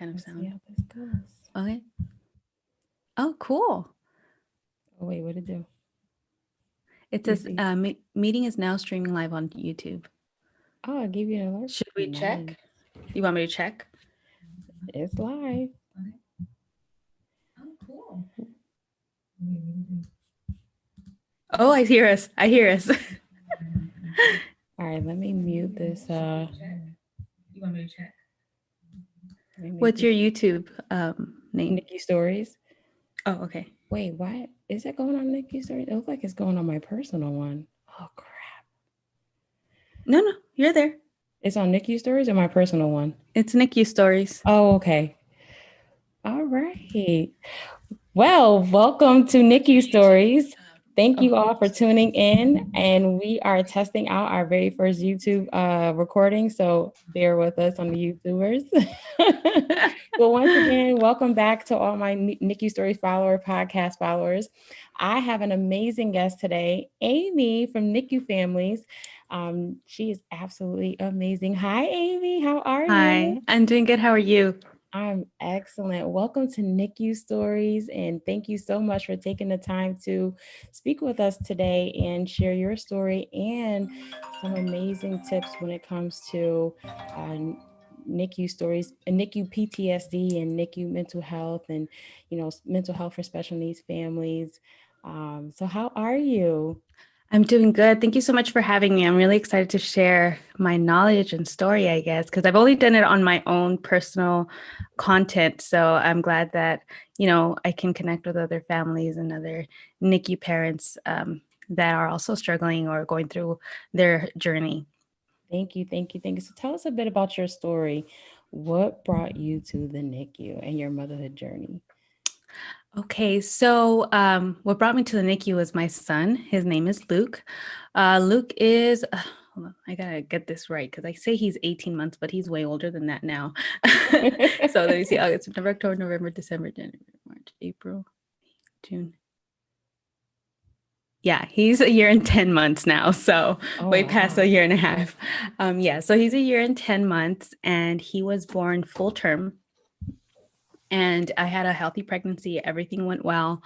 kind of Let's see sound. how this goes. Okay. Oh, cool. Oh wait, what did it do? It You says see? meeting is now streaming live on YouTube. Oh, I gave you an alert. Should we check? Nice. You want me to check? It's live. Okay. Oh, cool. Oh, I hear us. I hear us. All right, let me mute this. You want me to check? Let me mute What's this. your YouTube name? NICU stories. Oh, okay. Wait, what is it going on NICU stories? It looks like it's going on my personal one. Oh crap! No, you're there. It's on NICU stories or my personal one? It's NICU stories. Oh, okay. All right. Well, welcome to NICU stories. Thank you all for tuning in, and we are testing out our very first YouTube recording, so bear with us on the YouTubers. Well, once again, welcome back to all my NICU Stories podcast followers. I have an amazing guest today, Amy from NICU Families. She is absolutely amazing. Hi, Amy. How are you? Hi, I'm doing good. How are you? I'm excellent. Welcome to NICU Stories, and thank you so much for taking the time to speak with us today and share your story and some amazing tips when it comes to NICU stories, and NICU PTSD, and NICU mental health, and mental health for special needs families. So, how are you? I'm doing good. Thank you so much for having me. I'm really excited to share my knowledge and story, I guess, because I've only done it on my own personal content. So I'm glad that, I can connect with other families and other NICU parents that are also struggling or going through their journey. Thank you, thank you, thank you. So, tell us a bit about your story. What brought you to the NICU and your motherhood journey? Okay, so what brought me to the NICU was my son. His name is Luke. Luke is, hold on, I gotta get this right because I say he's 18 months, but he's way older than that now. So let me see, August, September, October, November, December, January, March, April, June. Yeah, he's a year and 10 months now. So Oh, way past a wow. year and a half. Yeah, so he's a year and 10 months and he was born full term. And I had a healthy pregnancy. Everything went well,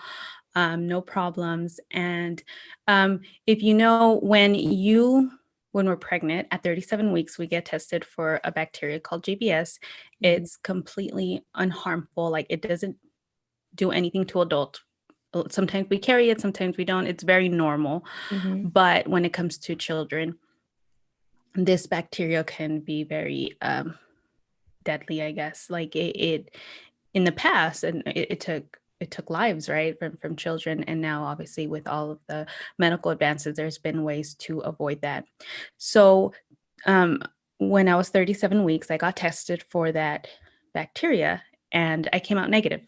no problems. And if you know, when we're pregnant at 37 weeks, we get tested for a bacteria called JBS. It's completely unharmful. Like it doesn't do anything to adults. Sometimes we carry it, sometimes we don't. It's very normal. Mm-hmm. But when it comes to children, this bacteria can be very deadly, I guess. Like it in the past, and it took lives, right, from children. And now obviously with all of the medical advances, there's been ways to avoid that. So um, when I was 37 weeks, I got tested for that bacteria and I came out negative.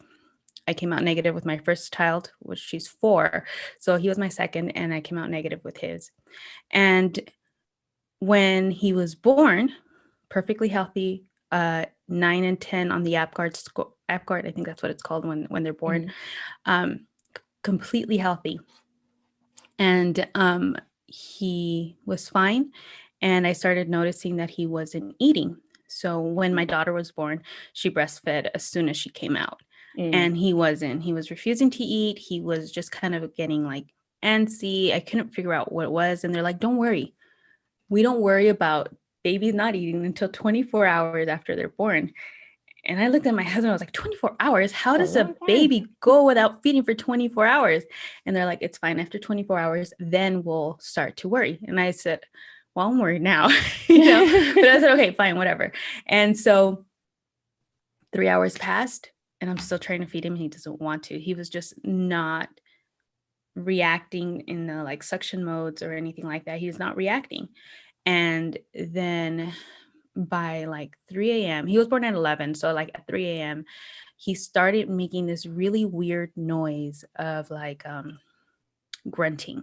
I came out negative with my first child, which she's 4. So he was my second, and I came out negative with his. And when he was born, perfectly healthy, 9 and 10 on the APGAR, I think that's what it's called when they're born, um, completely healthy. And he was fine. And I started noticing that he wasn't eating. So when my daughter was born, she breastfed as soon as she came out. And he wasn't. He was refusing to eat. He was just kind of getting like antsy. I couldn't figure out what it was. And they're like, don't worry. We don't worry about babies not eating until 24 hours after they're born. And I looked at my husband, I was like, 24 hours? How That's a does a long time. baby go without feeding for 24 hours? And they're like, it's fine. After 24 hours, then we'll start to worry. And I said, well, I'm worried now, but I said, okay, fine, whatever. And so 3 hours passed and I'm still trying to feed him. He doesn't want to. He was just not reacting in the like suction modes or anything like that. He's not reacting. And then by like 3 a.m., he was born at 11. So like at 3 a.m., he started making this really weird noise of like grunting.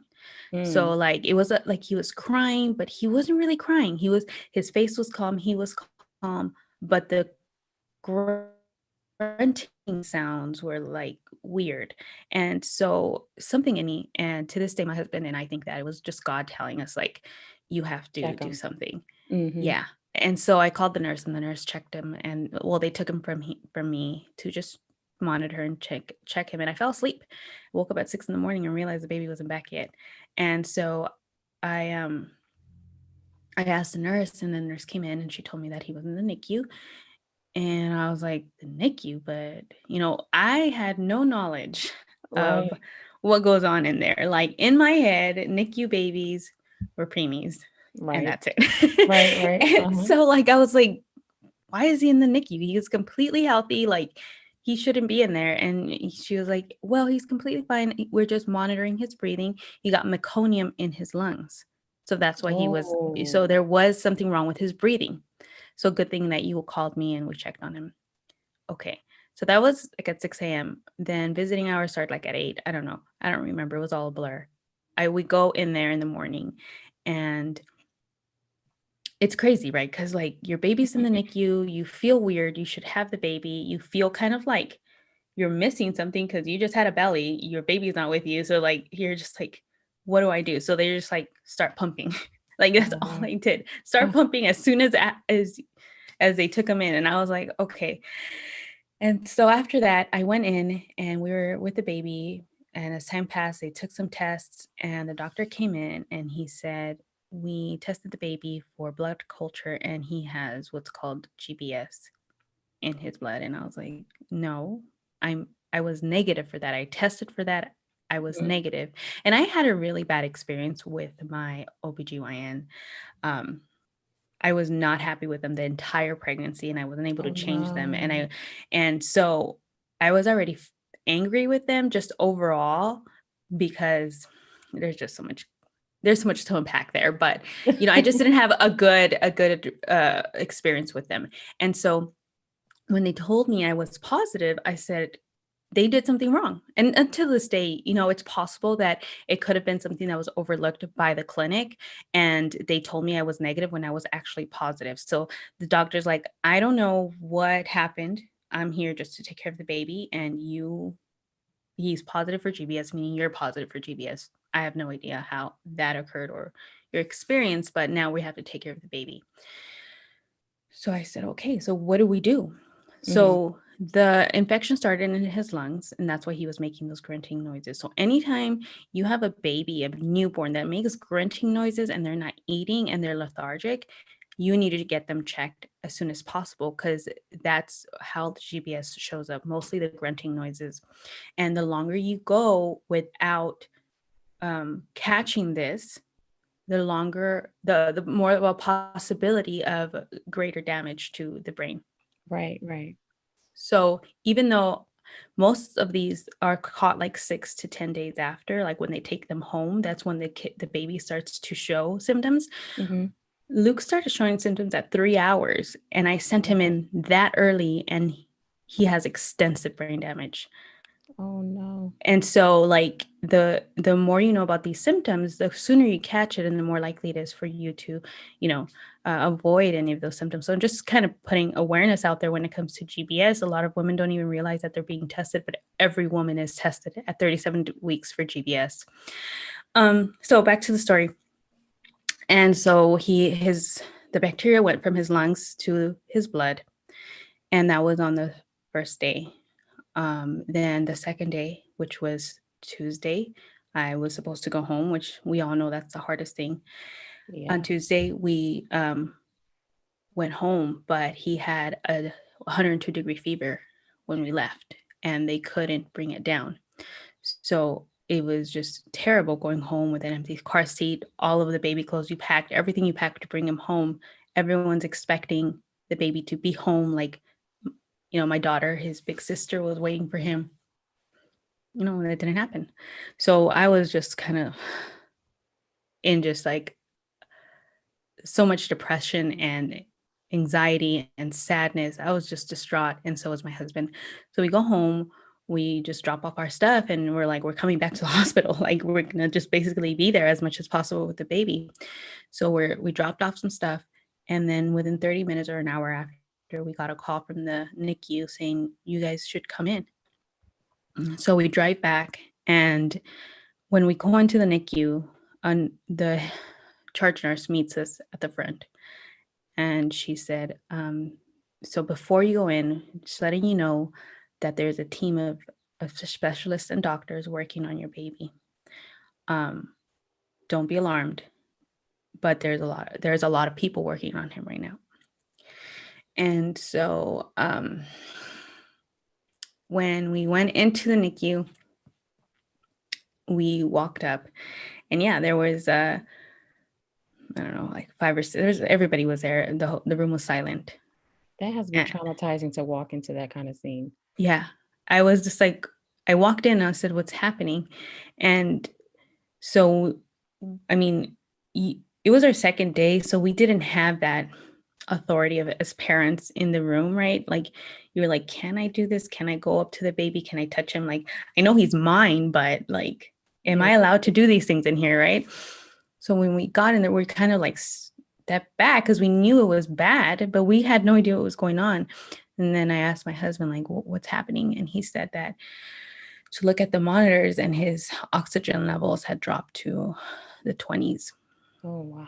So like it was like he was crying, but he wasn't really crying. His face was calm. He was calm, but the grunting sounds were like weird. And so something in me, and to this day, my husband and I think that it was just God telling us like, you have to Check do 'em. something. Mm-hmm. Yeah. And so I called the nurse, and the nurse checked him, and well, they took him from me to just monitor and check him. And I fell asleep. Woke up at 6 in the morning and realized the baby wasn't back yet. And so I I asked the nurse, and the nurse came in and she told me that he was in the NICU. And I was like, the NICU, but I had no knowledge of Right. what goes on in there. Like in my head, NICU babies were preemies, and Right. that's it. Right. Right. And so like I was like, why is he in the NICU? He is completely healthy. Like he shouldn't be in there. And she was like, well, he's completely fine. We're just monitoring his breathing. He got meconium in his lungs. So that's why so Oh, there was something wrong with his breathing. So good thing that you called me and we checked on him. Okay. So that was like at 6 a.m. Then visiting hours started like at 8. I don't know. I don't remember. It was all a blur. We go in there in the morning, and it's crazy, right? Because like your baby's in the NICU, you feel weird. You should have the baby. You feel kind of like you're missing something because you just had a belly. Your baby's not with you. So like you're just like, what do I do? So they just like start pumping. Like that's all oh, I did. Start oh, pumping as soon as they took him in. And I was like, okay. And so after that, I went in and we were with the baby. And as time passed, they took some tests, and the doctor came in and he said, we tested the baby for blood culture and he has what's called GBS in his blood. And I was like, no, I was negative for that. I tested for that. I was mhm. negative. And I had a really bad experience with my OBGYN. Um, I was not happy with them the entire pregnancy, and I wasn't able to Oh change them. no. And so I was already angry with them just overall, because there's just so much there's so much to unpack there. But I just didn't have a good experience with them. And so when they told me I was positive, I said, they did something wrong. And until this day, it's possible that it could have been something that was overlooked by the clinic. And they told me I was negative when I was actually positive. So the doctor's like, I don't know what happened. I'm here just to take care of the baby. And he's positive for GBS, meaning you're positive for GBS. I have no idea how that occurred or your experience, but now we have to take care of the baby. So I said, okay, so what do we do? Mhm. So the infection started in his lungs, and that's why he was making those grunting noises. So anytime you have a baby, a newborn that makes grunting noises and they're not eating and they're lethargic, you need to get them checked as soon as possible, because that's how the GBS shows up, mostly the grunting noises. And the longer you go without catching this, the more of a possibility of greater damage to the brain. Right. Right. So even though most of these are caught like 6 to 10 days after, like when they take them home, that's when the baby starts to show symptoms. Mhm. Luke started showing symptoms at 3 hours, and I sent him Wow. in that early, and he has extensive brain damage. Oh no. And so like the more you know about these symptoms, the sooner you catch it and the more likely it is for you to you know avoid any of those symptoms. So just kind of putting awareness out there when it comes to GBS. A lot of women don't even realize that they're being tested, but every woman is tested at 37 weeks for GBS. So back to the story. And so the bacteria went from his lungs to his blood, and that was on the first day. Then the second day, which was Tuesday, I was supposed to go home, which we all know that's the hardest thing. On Yeah. Tuesday, we went home, but he had a 102-degree fever when we left, and they couldn't bring it down. So it was just terrible going home with an empty car seat, all of the baby clothes you packed, everything you packed to bring him home. Everyone's expecting the baby to be home. Like, my daughter, his big sister, was waiting for him. That didn't happen. So I was just kind of in just like so much depression and anxiety and sadness. I was just distraught, and so was my husband. So we go home, we just drop off our stuff, and we're like, we're coming back to the hospital. Like we're gonna just basically be there as much as possible with the baby. So we dropped off some stuff, and then within 30 minutes or an hour after, we got a call from the NICU saying you guys should come in. So we drive back, and when we go into the NICU, the charge nurse meets us at the front, and she said, so before you go in, just letting you know that there's a team of specialists and doctors working on your baby. Don't be alarmed, but there's a lot of people working on him right now. And so when we went into the NICU, we walked up, and yeah, there was I don't know, like 5 or 6. Everybody was there. The room was silent. That has to be And traumatizing to walk into that kind of scene. yeah, I was just like, I walked in and I said, "What's happening?" And so, I mean, it was our second day, so we didn't have that authority of it as parents in the room, right? Like, you're like, can I do this? Can I go up to the baby? Can I touch him? Like, I know he's mine, but like, am Yeah. I allowed to do these things in here, right? So when we got in there, we kind of like stepped back because we knew it was bad, but we had no idea what was going on. And then I asked my husband, like, what's happening? And he said that to look at the monitors, and his oxygen levels had dropped to the 20s. Oh, wow.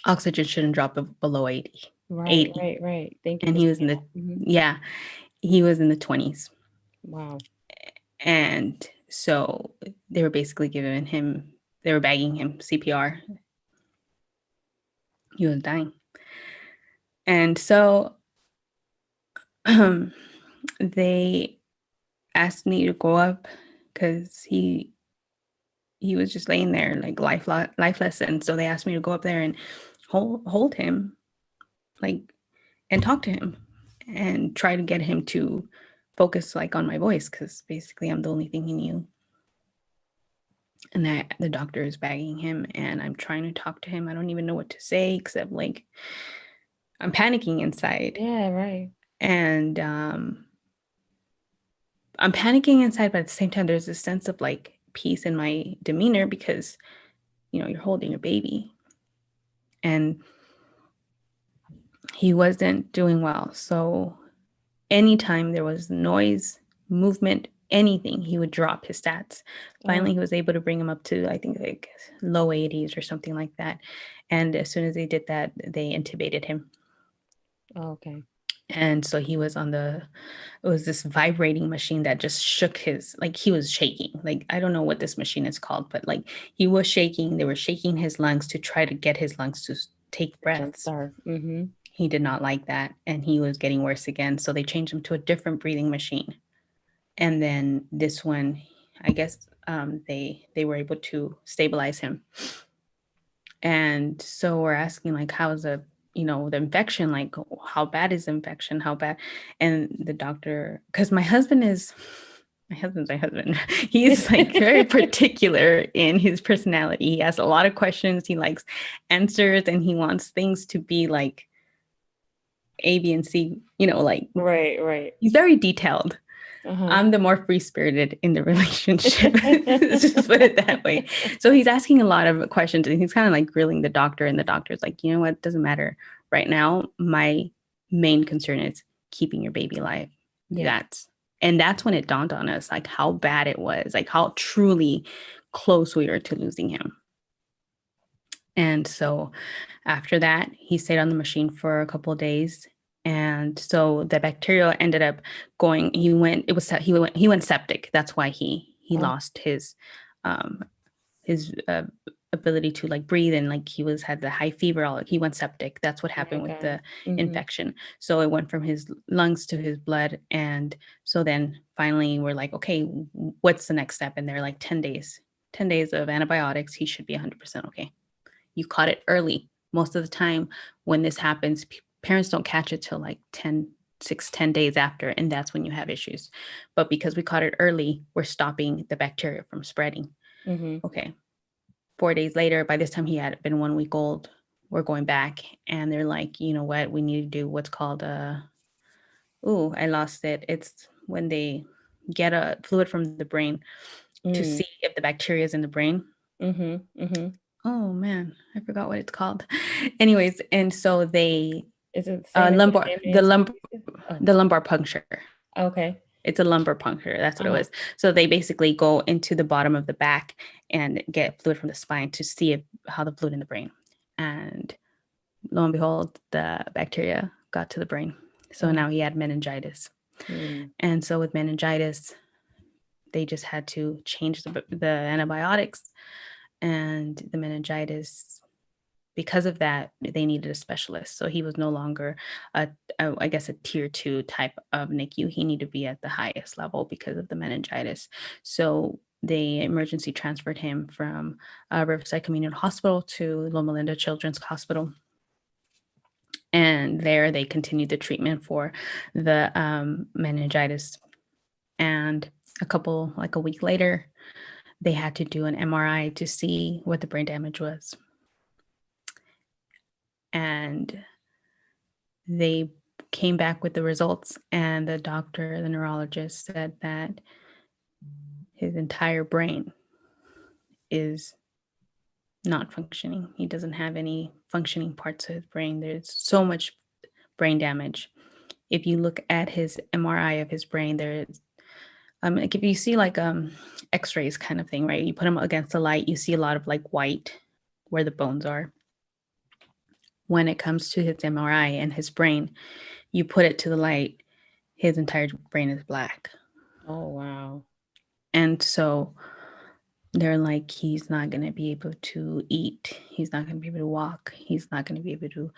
Oxygen shouldn't drop below 80. Right, 80. right, right. Thank you And for he was in saying the, that. Mhm. yeah, he was in the 20s. Wow. And so they were basically they were bagging him CPR. He was dying. And so they asked me to go up because he was just laying there like lifeless. And so they asked me to go up there and hold him, like, and talk to him and try to get him to focus like on my voice, because basically I'm the only thing he knew. And that the doctor is bagging him, and I'm trying to talk to him. I don't even know what to say except like I'm panicking inside. Yeah, right. And I'm panicking inside, but at the same time there's this sense of like peace in my demeanor because you're holding your baby. And he wasn't doing well. So anytime there was noise, movement, anything, he would drop his stats. Finally, Oh, he was able to bring him up to, I think, like low 80s or something like that. And as soon as they did that, they intubated him. okay. And so he was it was this vibrating machine that just shook like he was shaking. Like, I don't know what this machine is called, but like he was shaking. They were shaking his lungs to try to get his lungs to take breaths. Jumpstart. Mm-hmm. He did not like that, and he was getting worse again. So they changed him to a different breathing machine. And then this one, I guess they were able to stabilize him. And so we're asking, like, how's the infection, like, how bad is the infection, how bad? And the doctor, because my husband's my husband. He's like very particular in his personality. He has a lot of questions. He likes answers, and he wants things to be like A, B, and C, like Right, right. he's very detailed. Uh-huh. I'm the more free spirited in the relationship. Let's just put it that way. So he's asking a lot of questions, and he's kind of like grilling the doctor. And the doctor's like, you know what? It doesn't matter right now. My main concern is keeping your baby alive. Yeah. That's when it dawned on us, like how bad it was, like how truly close we were to losing him. And so after that, he stayed on the machine for a couple of days. And so the bacteria ended up going, he went septic. That's why he Oh, lost his ability to like breathe, and like had the high fever. He went septic. That's what my happened with God. the Mm-hmm. infection. So it went from his lungs to his blood. And so then finally we're like, okay, what's the next step? And they're like 10 days of antibiotics. He should be 100% okay. You caught it early. Most of the time when this happens, parents don't catch it till like 10 days after, and that's when you have issues. But because we caught it early, we're stopping the bacteria from spreading. Mm-hmm. Okay. 4 days later, by this time he had been 1 week old, we're going back, and they're like, you know what, we need to do what's called I lost it. It's when they get a fluid from the brain to Mm. see if the bacteria is in the brain. Mm-hmm. Mm-hmm. Oh man, I forgot what it's called. Anyways, and so they Is it the same as the lumbar amniocentesis? Oh, the lumbar puncture. okay. It's a lumbar puncture. That's what it Uh-huh. was. So they basically go into the bottom of the back and get fluid from the spine to see how the fluid in the brain. And lo and behold, the bacteria got to the brain. So Oh. now he had meningitis. Mm. And so with meningitis, they just had to change the antibiotics, and the meningitis, because of that, they needed a specialist. So he was no longer I guess a tier 2 type of NICU. He needed to be at the highest level because of the meningitis. So they emergency transferred him from Riverside Community Hospital to Loma Linda Children's Hospital. And there they continued the treatment for the meningitis. And a week later, they had to do an MRI to see what the brain damage was. And they came back with the results, and the doctor, the neurologist, said that his entire brain is not functioning. He doesn't have any functioning parts of his brain. There's so much brain damage. If you look at his MRI of his brain, there's like if you see like x-rays kind of thing, right? You put them against the light, you see a lot of like white where the bones are. When it comes to his MRI and his brain, you put it to the light, his entire brain is black. Oh, wow. And so they're like, he's not going to be able to eat. He's not going to be able to walk. He's not going to be able to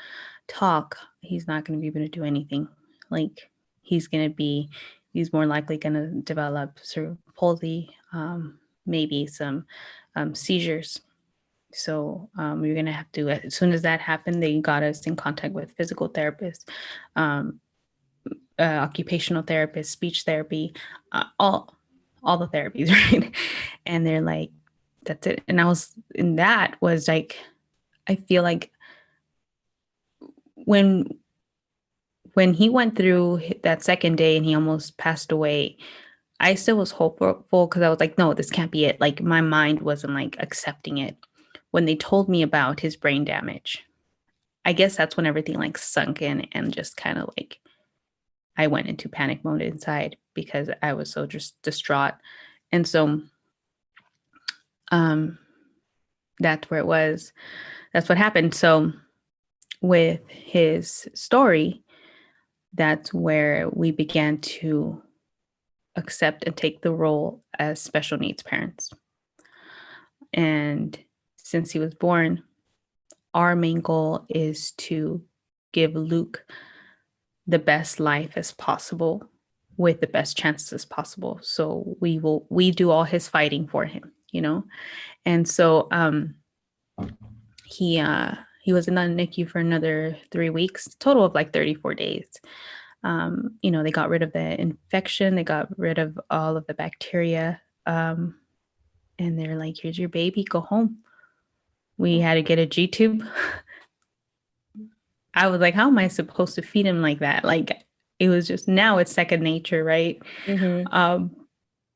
talk. He's not going to be able to do anything. Like, he's more likely going to develop cerebral palsy, maybe some seizures. So you're going to have to, as soon as that happened, they got us in contact with physical therapists, occupational therapists, speech therapy, all the therapies, right? And they're like, that's it. And that was like, I feel like when he went through that second day and he almost passed away, I still was hopeful because I was like, no, this can't be it. Like my mind wasn't like accepting it. When they told me about his brain damage, I guess that's when everything like sunk in and just kind of like I went into panic mode inside because I was so just distraught. And so that's where it was. That's what happened. So with his story, that's where we began to accept and take the role as special needs parents. And since he was born, our main goal is to give Luke the best life as possible with the best chances as possible. So we do all his fighting for him, you know? And so he was in the NICU for another 3 weeks, total of like 34 days. They got rid of the infection, they got rid of all of the bacteria. And they're like, here's your baby, go home. We had to get a G tube. I was like, how am I supposed to feed him like that? Like, it was just, now it's second nature, right? Mm-hmm.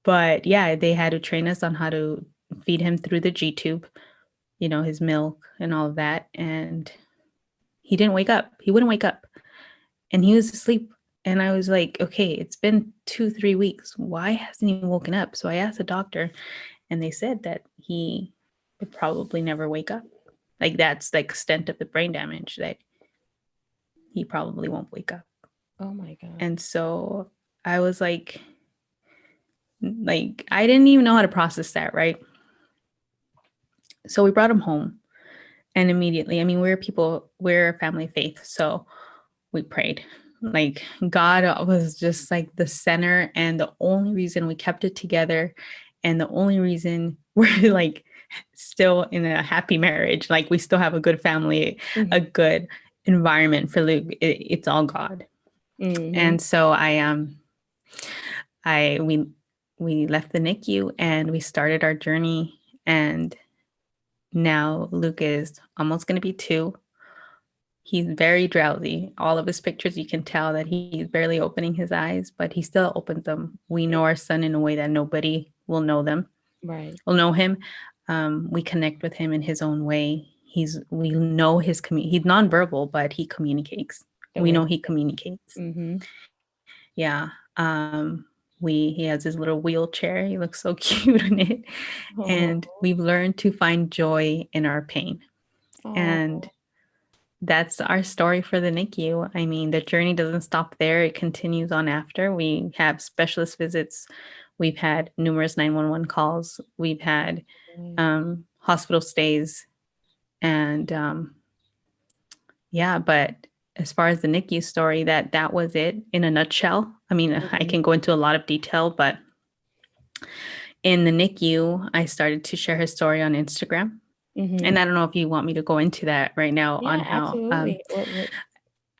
But yeah, they had to train us on how to feed him through the G tube, his milk and all of that. And he didn't wake up. He wouldn't wake up. And he was asleep. And I was like, okay, it's been 2-3 weeks. Why hasn't he woken up? So I asked the doctor, and they said that he would probably never wake up. Like, that's the extent of the brain damage, that he probably won't wake up. Oh my God. And so I was like, I didn't even know how to process that, right? So we brought him home, and immediately, I mean, we're a family of faith. So we prayed. Like, God was just like the center, and the only reason we kept it together, and the only reason we're like still in a happy marriage, like we still have a good family, Mm-hmm. a good environment for Luke, it's all God. Mm-hmm. And so we left the NICU and we started our journey, and now Luke is almost going to be 2. He's very drowsy. All of his pictures, you can tell that he's barely opening his eyes, but he still opens them. We know our son in a way that nobody will know them. Right. Will know him. We connect with him in his own way. We know he's nonverbal, but he communicates. We know he communicates. Mm-hmm. Yeah. He has his little wheelchair. He looks so cute in it. Oh. And we've learned to find joy in our pain. Oh. And that's our story for the NICU. I mean, the journey doesn't stop there. It continues on after. We have specialist visits. We've had numerous 911 calls. We've had Mm. hospital stays. And yeah, but as far as the NICU story, that was it in a nutshell. I mean, I Mhm. can go into a lot of detail, but in the NICU, I started to share his story on Instagram. And Mhm. I don't know if you want me to go into that right now on Yeah, how absolutely. What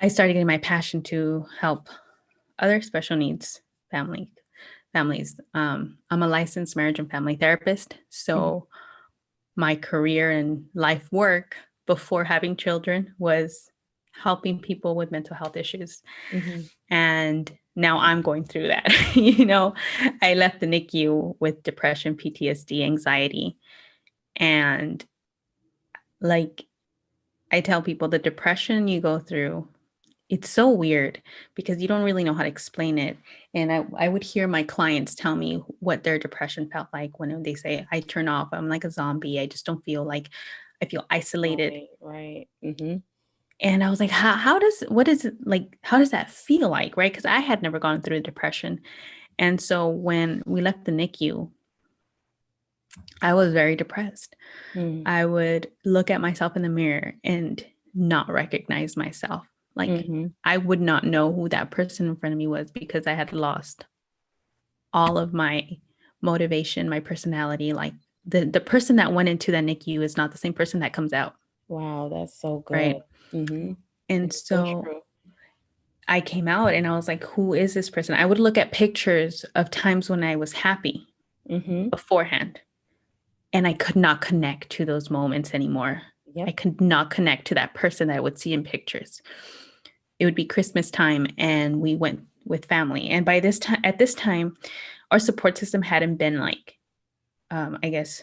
I started getting my passion to help other special needs families. I'm a licensed marriage and family therapist, Mhm. so my career and life work before having children was helping people with mental health issues. Mhm. And now I'm going through that. You know, I left the NICU with depression, PTSD, anxiety. And like I tell people, the depression you go through, it's so weird because you don't really know how to explain it. And I would hear my clients tell me what their depression felt like when they say, I turn off, I'm like a zombie. I just don't feel like I feel isolated. Right, right. Mhm. And I was like, what is it like? How does that feel like? Right. Because I had never gone through depression. And so when we left the NICU, I was very depressed. Mm. I would look at myself in the mirror and not recognize myself. Like Mhm. I would not know who that person in front of me was because I had lost all of my motivation, my personality. Like the person that went into that NICU is not the same person that comes out, Wow, that's so right? good. Mhm. And It's so so true. I came out and I was like, who is this person? I would look at pictures of times when I was happy Mhm. beforehand, and I could not connect to those moments anymore. I Yep. could not connect to that person that I would see in pictures. It would be Christmas time and we went with family. And by this time, at this time, our support system hadn't been like, I guess,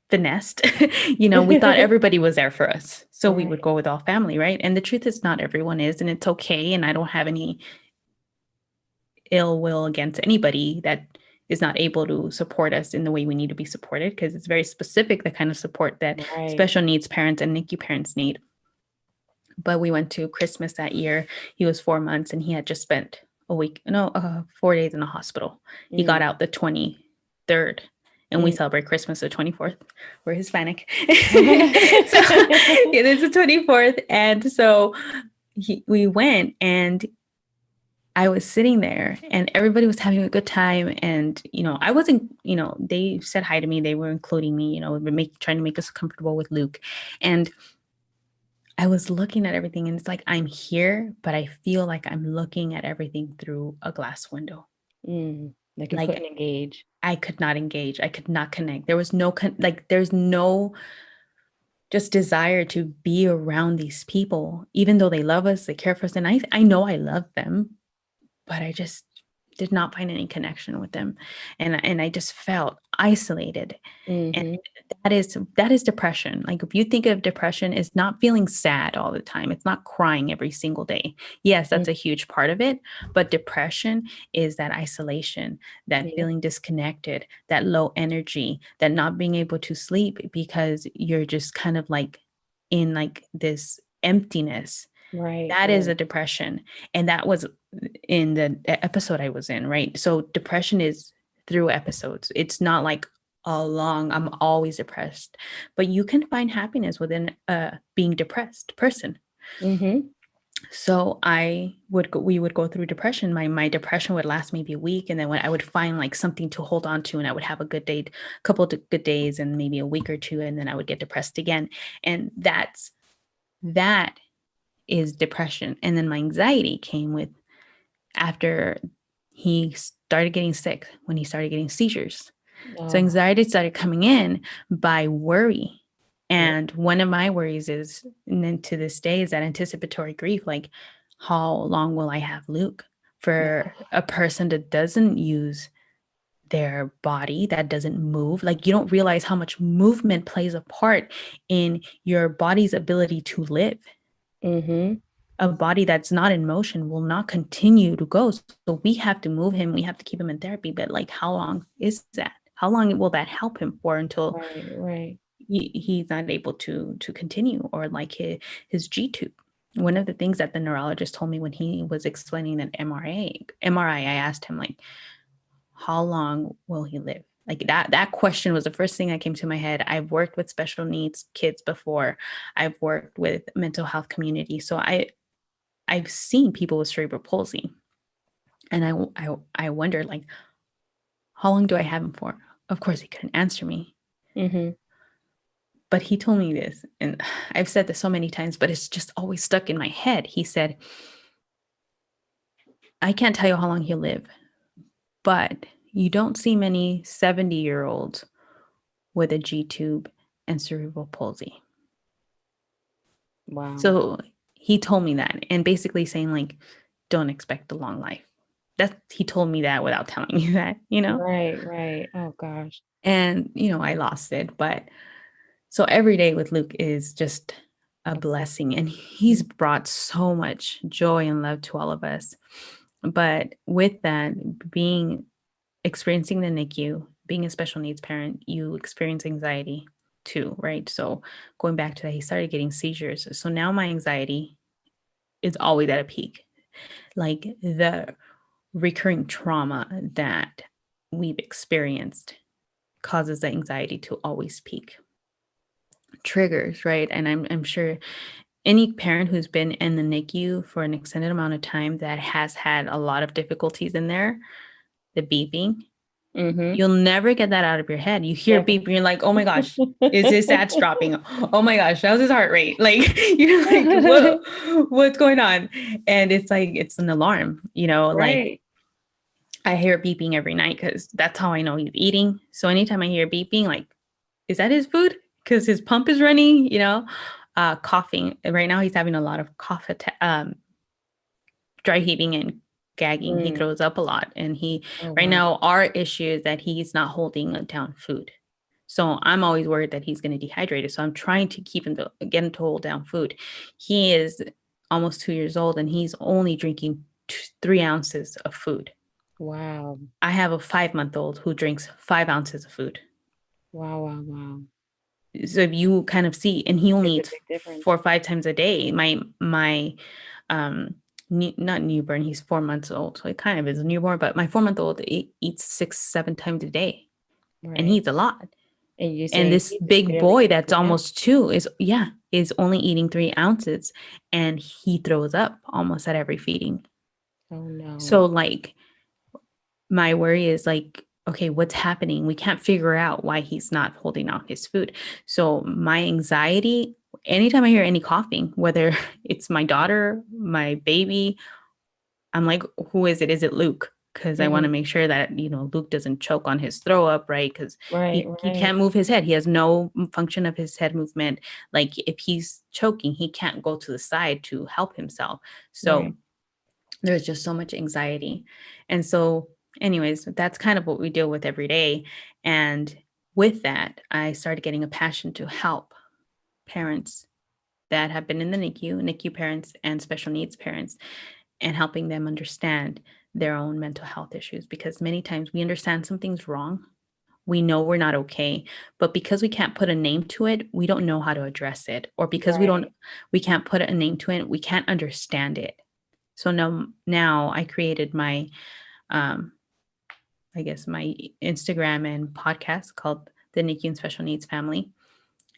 finessed. You know, we thought everybody was there for us. So we would Right. go with all family, right? And the truth is, not everyone is, and it's okay. And I don't have any ill will against anybody that is not able to support us in the way we need to be supported because it's very specific the kind of support that Right. special needs parents and NICU parents need. But we went to Christmas that year. He was 4 months and he had just spent a week, no, 4 days in the hospital. He got Mm. out the 23rd and we Mm. celebrate Christmas the 24th. We're Hispanic. So it's the 24th. And so we went and I was sitting there and everybody was having a good time. And, you know, I wasn't, you know, they said hi to me. They were including me, you know, trying to make us comfortable with Luke. And I was looking at everything and it's like, I'm here, but I feel like I'm looking at everything through a glass window. Mm. Like you Like couldn't engage. I could not engage. I could not connect. There was there's no just desire to be around these people, even though they love us, they care for us. And I know I love them, but I just did not find any connection with them. And I just felt isolated. And Mhm. that is depression. Like if you think of depression as not feeling sad all the time, it's not crying every single day. Yes, Mm. that's a huge part of it, but depression is that isolation, that Yep. feeling disconnected, that low energy, that not being able to sleep because you're just kind of like in like this emptiness. Right, That is right. a depression. And that was in the episode I was in, right? So depression is through episodes. It's not like I'm always depressed, but you can find happiness within a being depressed person. Mhm. So we would go through depression. My depression would last maybe a week, and then when I would find like something to hold on to, and I would have a good day, good days, and maybe a week or two, and then I would get depressed again. And that is depression. And then my anxiety came with after he started getting sick, when he started getting seizures. So Oh, anxiety started coming in by worry. yep. And one of my worries is, and then to this day, is that anticipatory grief. Like, how long will I have Luke? For Oh. a person that doesn't use their body, that doesn't move, like, you don't realize how much movement plays a part in your body's ability to live. Mhm. A body that's not in motion will not continue to go. So we have to move him. We have to keep him in therapy. But like, how long is that? How long will that help him for until Right, right. he's not able to continue, or like his G tube. One of the things that the neurologist told me when he was explaining that MRI, I asked him like, how long will he live? Like that question was the first thing that came to my head. I've worked with special needs kids before. I've worked with mental health community. So I've seen people with cerebral palsy. And I wonder like, how long do I have him for? Of course he couldn't answer me. Mm-hmm. But he told me this, and I've said this so many times, but it's just always stuck in my head. He said, I can't tell you how long he'll live, but you don't see many 70-year-olds with a G tube and cerebral palsy. Wow. So he told me that, and basically saying like, don't expect a long life. He told me that without telling me that, Right, right. Oh gosh. And I lost it. But so every day with Luke is just a blessing, and he's brought so much joy and love to all of us. But with that, experiencing the NICU, being a special needs parent, you experience anxiety too, right? So going back to that, he started getting seizures. So now my anxiety is always at a peak. Like the recurring trauma that we've experienced causes the anxiety to always peak. Triggers, right? And I'm sure any parent who's been in the NICU for an extended amount of time that has had a lot of difficulties in there, the beeping, Mm-hmm. you'll never get that out of your head. You hear beep, and you're like, oh my gosh, is his stats dropping? Oh my gosh, that was his heart rate. Like, you're like, what's going on? And it's like, it's an alarm, like Right. I hear beeping every night because that's how I know he's eating. So anytime I hear beeping, like, is that his food? Because his pump is running, coughing. Right now he's having a lot of dry heaving and gagging. He Mm. throws up a lot. And Oh right wow. now, our issue is that he's not holding down food. So I'm always worried that he's going to dehydrate. So I'm trying to get him to hold down food. He is almost 2 years old, and he's only drinking 3 ounces of food. Wow. I have a 5-month-old who drinks 5 ounces of food. Wow, wow, wow. So if you kind of see, and he only There's a eats big difference. 4 or 5 times a day. My not newborn, he's 4 months old, so it kind of is a newborn, but my 4-month-old eats 6 7 times a day, and he Right. eats a lot. And you're And saying this he's big barely boy eating that's 3 ounces. almost 2 is only eating 3 ounces, and he throws up almost at every feeding. Oh no. So like, my worry is like, okay, what's happening? We can't figure out why he's not holding out his food. So my anxiety, anytime I hear any coughing, whether it's my daughter, my baby, I'm like, who is it? Is it Luke? Because I want Mm-hmm. to make sure that, Luke doesn't choke on his throw up, right? Because Right, he right, can't move his head. He has no function of his head movement. Like if he's choking, he can't go to the side to help himself. So right. there's just so much anxiety. And so, anyways, that's kind of what we deal with every day. And with that, I started getting a passion to help parents that have been in the NICU parents and special needs parents, and helping them understand their own mental health issues. Because many times we understand something's wrong. We know we're not okay, but because we can't put a name to it, we don't know how to address it. Or because Right. we can't put a name to it, we can't understand it. So now I created my, um, I guess my Instagram and podcast called the NICU and Special Needs Family.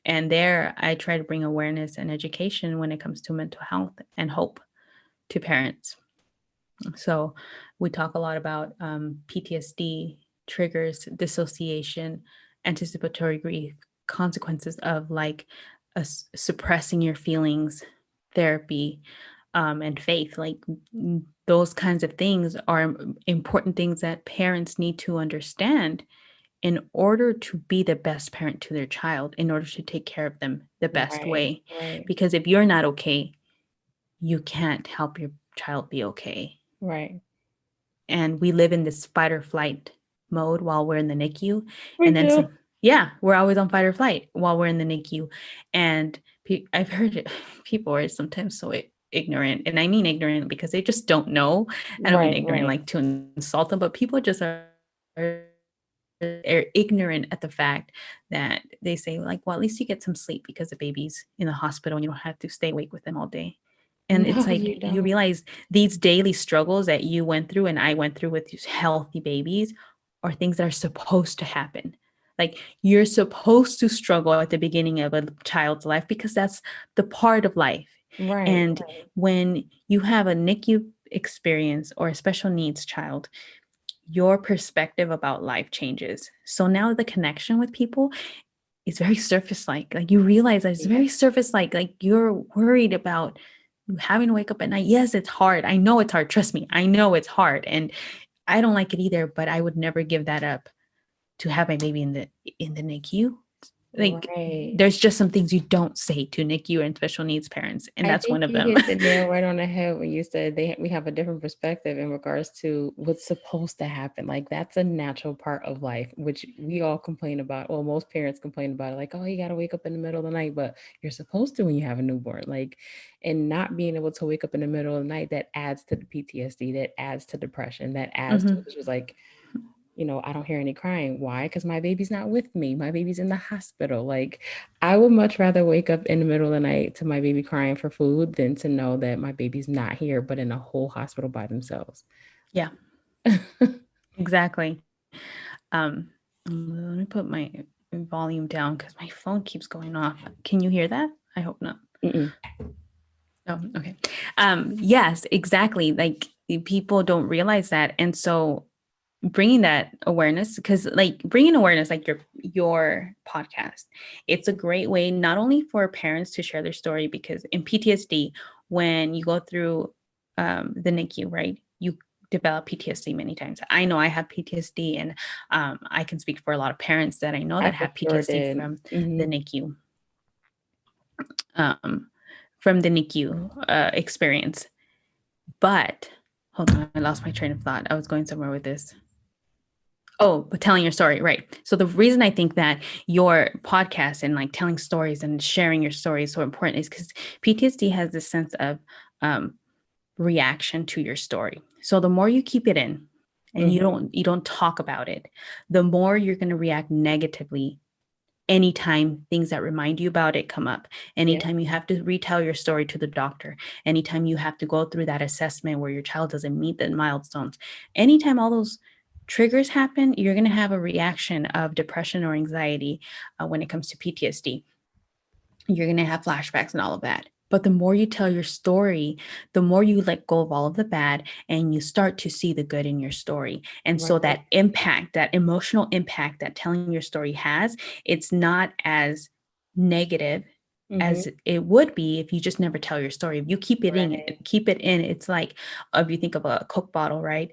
And there I try to bring awareness and education when it comes to mental health and hope to parents. So we talk a lot about PTSD, triggers, dissociation, anticipatory grief, consequences of like suppressing your feelings, therapy, and faith. Like those kinds of things are important things that parents need to understand in order to be the best parent to their child, in order to take care of them the best Right, way. right, Because if you're not okay, you can't help your child be okay. right. And we live in this fight or flight mode while we're in the NICU. We And then do. yeah, we're always on fight or flight while we're in the NICU. And I've heard people are sometimes so ignorant. And I mean ignorant because they just don't know. I don't mean Right, ignorant right. like to insult them, but people just are are ignorant at the fact that they say like, well, at least you get some sleep because the baby's in the hospital and you don't have to stay awake with them all day. And it's No, like you you don't. realize these daily struggles that you went through and I went through with these healthy babies are things that are supposed to happen. Like you're supposed to struggle at the beginning of a child's life because that's the part of life. Right. And when you have a NICU experience or a special needs child, your perspective about life changes. So now the connection with people is very surface like you realize that it's Yeah. very surface like you're worried about having to wake up at night. Yes, it's hard. I know it's hard. Trust me. I know it's hard. And I don't like it either, but I would never give that up to have my baby in the NICU. Like Right. there's just some things you don't say to NICU and special needs parents, and I that's one think of you them. hit the nail right on the head when you said we have a different perspective in regards to what's supposed to happen. Like that's a natural part of life, which we all complain about. Well, most parents complain about it, like, oh, you got to wake up in the middle of the night, but you're supposed to when you have a newborn. Like, and not being able to wake up in the middle of the night, that adds to the PTSD, that adds to depression, that adds to Mhm. it's just like, I don't hear any crying. Why? Because my baby's not with me. My baby's in the hospital. Like, I would much rather wake up in the middle of the night to my baby crying for food than to know that my baby's not here, but in a whole hospital by themselves. Yeah, exactly. Um, let me put my volume down because my phone keeps going off. Can you hear that? I hope not. Mm-mm. Oh, okay. Yes, exactly. Like people don't realize that, and so bringing that awareness, because like bringing awareness, like your podcast, it's a great way not only for parents to share their story, because in PTSD, when you go through the NICU, right, you develop PTSD many times. I know I have PTSD, and I can speak for a lot of parents that I know I that for have sure PTSD did. the NICU, um, from the NICU experience. But hold on, I lost my train of thought. I was going somewhere with this. Oh, but telling your story, right. So the reason I think that your podcast and like telling stories and sharing your story is so important is because PTSD has this sense of um, reaction to your story. So the more you keep it in and Mm-hmm. you don't talk about it, the more you're going to react negatively anytime things that remind you about it come up, Yeah. anytime you have to retell your story to the doctor, anytime you have to go through that assessment where your child doesn't meet the milestones, anytime all those triggers happen, you're going to have a reaction of depression or anxiety when it comes to PTSD. You're going to have flashbacks and all of that. But the more you tell your story, the more you let go of all of the bad and you start to see the good in your story. And so Right. that impact, that emotional impact that telling your story has, it's not as negative Mm-hmm. as it would be if you just never tell your story. If you Right. keep it in, it's like if you think of a Coke bottle, right?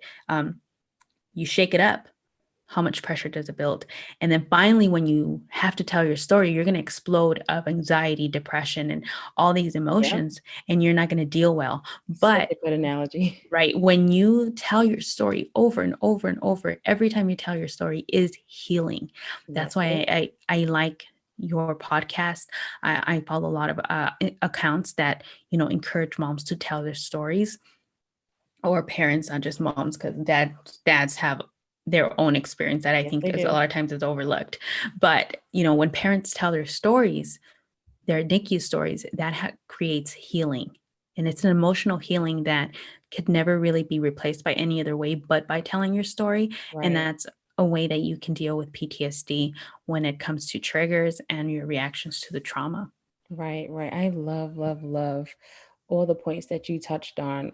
You shake it up, how much pressure does it build? And then finally, when you have to tell your story, you're going to explode of anxiety, depression, and all these Yep. emotions, and you're not going to deal well. Such But a good analogy. right, when you tell your story over and over and over, every time you tell your story is healing. That's Yes, it why is. I like your podcast. I follow a lot of accounts that encourage moms to tell their stories, or parents, not just moms, because dads have their own experience that I Yes, think they is a do. lot of times is overlooked. But when parents tell their stories, their NICU stories, that creates healing, and it's an emotional healing that could never really be replaced by any other way, but by telling your story. And Right. that's a way that you can deal with PTSD when it comes to triggers and your reactions to the trauma. Right. Right. I love, love, love all the points that you touched on.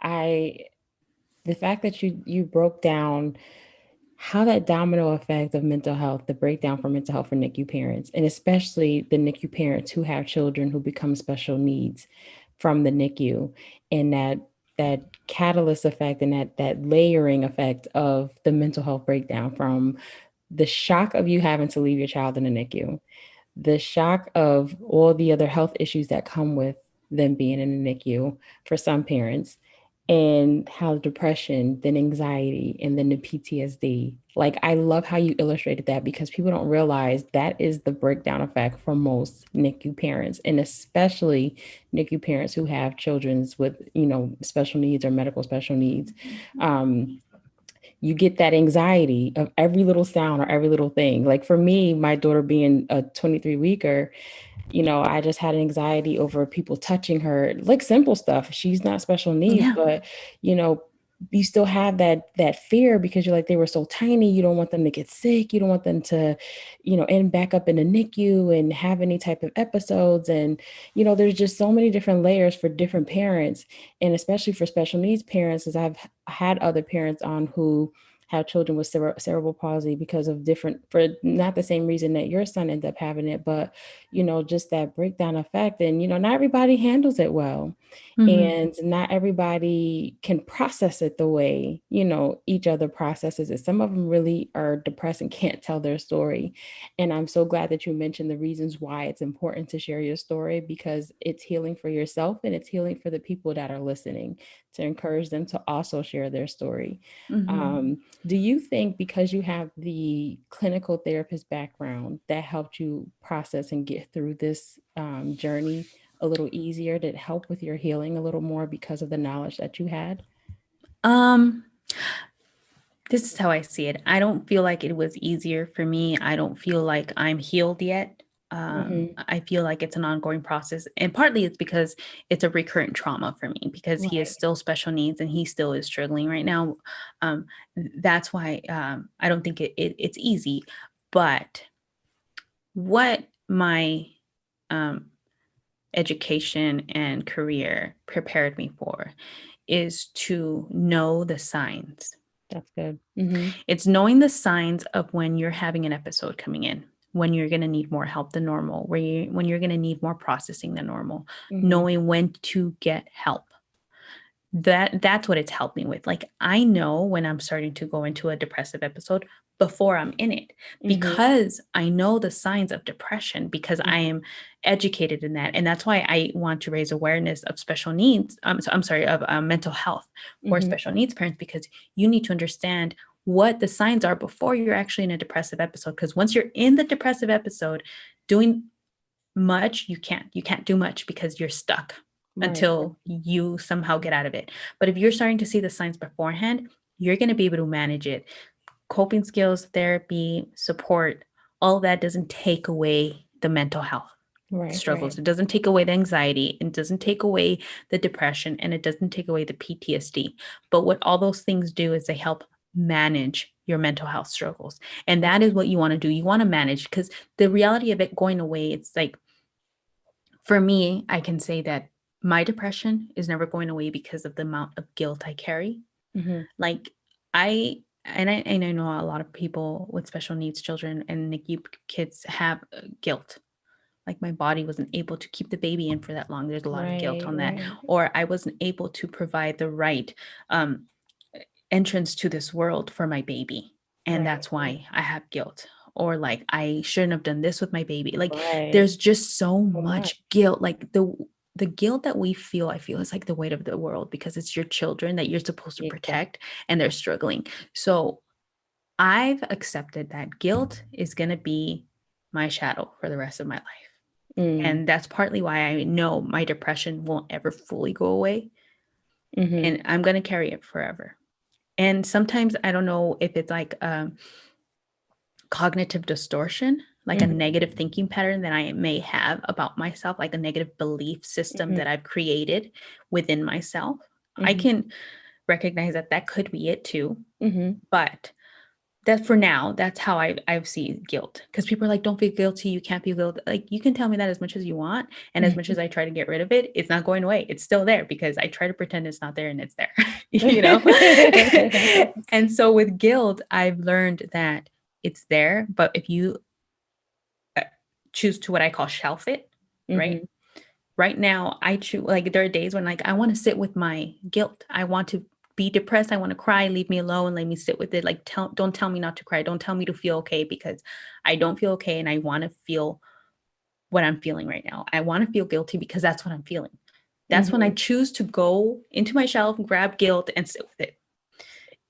I the fact that you broke down how that domino effect of mental health, the breakdown for mental health for NICU parents, and especially the NICU parents who have children who become special needs from the NICU, and that catalyst effect and that layering effect of the mental health breakdown from the shock of you having to leave your child in the NICU, the shock of all the other health issues that come with them being in the NICU for some parents, and how depression, then anxiety, and then the PTSD. Like, I love how you illustrated that because people don't realize that is the breakdown effect for most NICU parents, and especially NICU parents who have children with, special needs or medical special needs. Um, you get that anxiety of every little sound or every little thing. Like for me, my daughter being a 23 weeker, I just had anxiety over people touching her, like simple stuff. She's not special needs, Yeah. but you know, you still have that fear because you're like, they were so tiny. You don't want them to get sick. You don't want them to, end back up in the NICU and have any type of episodes. And there's just so many different layers for different parents, and especially for special needs parents, as I've had other parents on who have children with cerebral palsy because of different, for not the same reason that your son ended up having it, but just that breakdown effect. And not everybody handles it well, Mm-hmm. and not everybody can process it the way each other processes it. Some of them really are depressed and can't tell their story, and I'm so glad that you mentioned the reasons why it's important to share your story, because it's healing for yourself and it's healing for the people that are listening, to encourage them to also share their story. Mm-hmm. Do you think, because you have the clinical therapist background, that helped you process and get through this journey a little easier? Did it help with your healing a little more because of the knowledge that you had? Um, this is how I see it. I don't feel like it was easier for me. I don't feel like I'm healed yet. Mm-hmm. I feel like it's an ongoing process. And partly it's because it's a recurrent trauma for me because he is Right. still special needs and he still is struggling right now. Um, that's why I don't think it's easy. But what my um, education and career prepared me for is to know the signs. That's good. Mm-hmm. It's knowing the signs of when you're having an episode coming in, when you're going to need more help than normal, when you're going to need more processing than normal, Mm-hmm. knowing when to get help. That's what it's helped me with. Like I know when I'm starting to go into a depressive episode before I'm in it, Mm-hmm. because I know the signs of depression, because I Mm-hmm. am educated in that. And that's why I want to raise awareness of special needs. I'm sorry, of mental health for Mm-hmm. special needs parents, because you need to understand what the signs are before you're actually in a depressive episode. Because once you're in the depressive episode, doing much, you can't do much because you're stuck Right. until you somehow get out of it. But if you're starting to see the signs beforehand, you're going to be able to manage it. Coping skills, therapy, support, all that doesn't take away the mental health Right. struggles. Right. It doesn't take away the anxiety, it doesn't take away the depression, and it doesn't take away the PTSD. But what all those things do is they help manage your mental health struggles. And that is what you want to do. You want to manage, because the reality of it going away, it's like, for me, I can say that my depression is never going away because of the amount of guilt I carry. Mm-hmm. Like I know a lot of people with special needs children and NICU kids have guilt. Like my body wasn't able to keep the baby in for that long. There's a lot of guilt Right. on that. Right. Or I wasn't able to provide the right um, entrance to this world for my baby. And Right. that's why I have guilt. Or like I shouldn't have done this with my baby. Like Right. there's just so So much. much guilt. Like the guilt that we feel, I feel is like the weight of the world, because it's your children that you're supposed to Exactly. protect and they're struggling. So I've accepted that guilt is going to be my shadow for the rest of my life. Mm. And that's partly why I know my depression won't ever fully go away. Mm-hmm. And I'm going to carry it forever. And sometimes I don't know if it's like cognitive distortion, like a Mm-hmm. negative thinking pattern that I may have about myself, like a negative belief system Mm-hmm. that I've created within myself. I Mm-hmm. can recognize that that could be it too. Mm-hmm. But that for now, that's how I see guilt. Because people are like, don't feel guilty. You can't feel guilty. Like, you can tell me that as much as you want. And as much as I try to get rid of it, it's not going away. It's still there because I try to pretend it's not there and it's there, you know? And so with guilt, I've learned that it's there. But if you uh, choose to what I call shelf it, right? Mm-hmm. Right now, I choose, like, there are days when, like, I want to sit with my guilt. I want to be depressed. I want to cry. Leave me alone. Let me sit with it. Like, don't tell me not to cry. Don't tell me to feel okay, because I don't feel okay and I want to feel what I'm feeling right now. I want to feel guilty because that's what I'm feeling. That's when I Mm-hmm. choose to go into my shelf, grab guilt, and sit with it.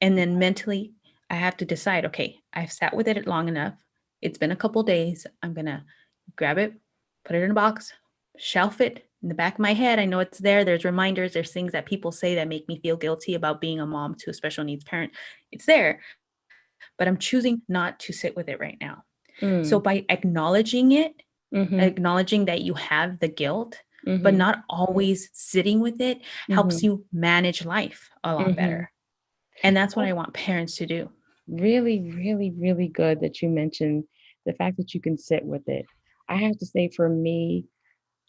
And then mentally, I have to decide, okay, I've sat with it long enough. It's been a couple days. I'm going to grab it, put it in a box, shelf it, In the back of my head, I know it's there. There's reminders, there's things that people say that make me feel guilty about being a mom to a special needs parent. It's there, but I'm choosing not to sit with it right now. So Mm. by acknowledging it, Mm-hmm. acknowledging that you have the guilt, but Mm-hmm. not always sitting with it, helps Mm-hmm. you manage life a lot Mm-hmm. better. And that's what I want parents to do. Really, really, really good that you mentioned the fact that you can sit with it. I have to say, for me,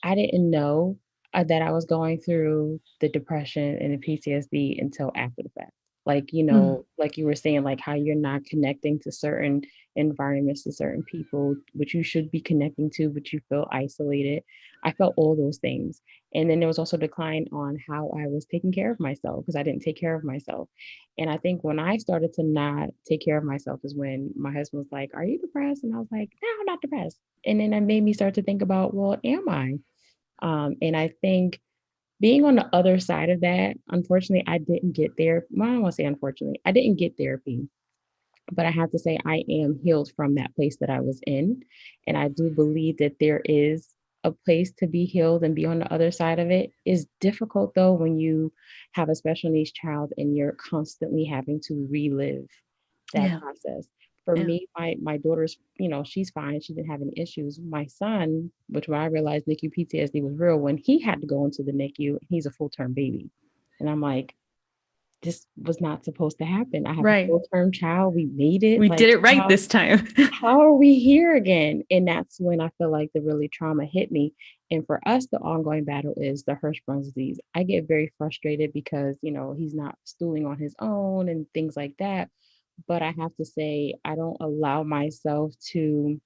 I didn't know that I was going through the depression and the PTSD until after the fact. Like, Mhm. like you were saying, like how you're not connecting to certain environments, to certain people, which you should be connecting to, but you feel isolated. I felt all those things. And then there was also decline on how I was taking care of myself because I didn't take care of myself. And I think when I started to not take care of myself is when my husband was like, "Are you depressed?" And I was like, "No, I'm not depressed." And then that made me start to think about, well, am I? And I think being on the other side of that, unfortunately, I didn't get there. Well, I don't want to say unfortunately, I didn't get therapy, but I have to say I am healed from that place that I was in. And I do believe that there is a place to be healed and be on the other side of it. Is difficult though when you have a special needs child and you're constantly having to relive that Yeah. process. For Yeah. me, my daughter's, she's fine. She didn't have any issues. My son, which when I realized NICU PTSD was real, when he had to go into the NICU, he's a full-term baby. And I'm like, this was not supposed to happen. I have a Right. full-term child. We made it. We Like did it right how this time. how are we here again? And that's when I feel like the really trauma hit me. And for us, the ongoing battle is the Hirschsprung's disease. I get very frustrated because, he's not stooling on his own and things like that. But I have to say, I don't allow myself to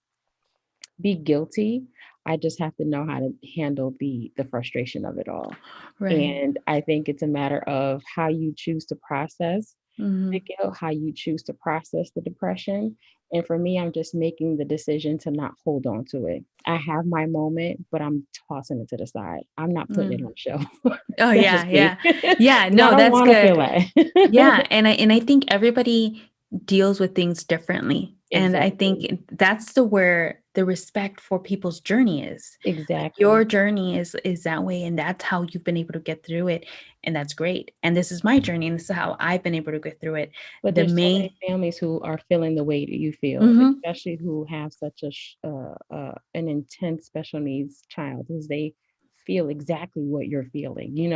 be guilty. I just have to know how to handle the frustration of it all. Right. And I think it's a matter of how you choose to process the Mhm. guilt, how you choose to process the depression. And for me, I'm just making the decision to not hold on to it. I have my moment, but I'm tossing it to the side. I'm not putting it Mm. on the shelf. Oh, That's yeah, just me. yeah. Yeah, Because I no, don't that's want to feel good. that. Yeah, and I think everybody deals with things differently. And I Exactly. think that's the where the respect for people's journey is. Like Exactly. your journey is that way and that's how you've been able to get through it and that's great. And this is my journey and this is how I've been able to get through it. But The there's so main many families who are feeling the way that you feel, Mhm. especially who have such an intense special needs child, because they feel exactly what you're feeling. And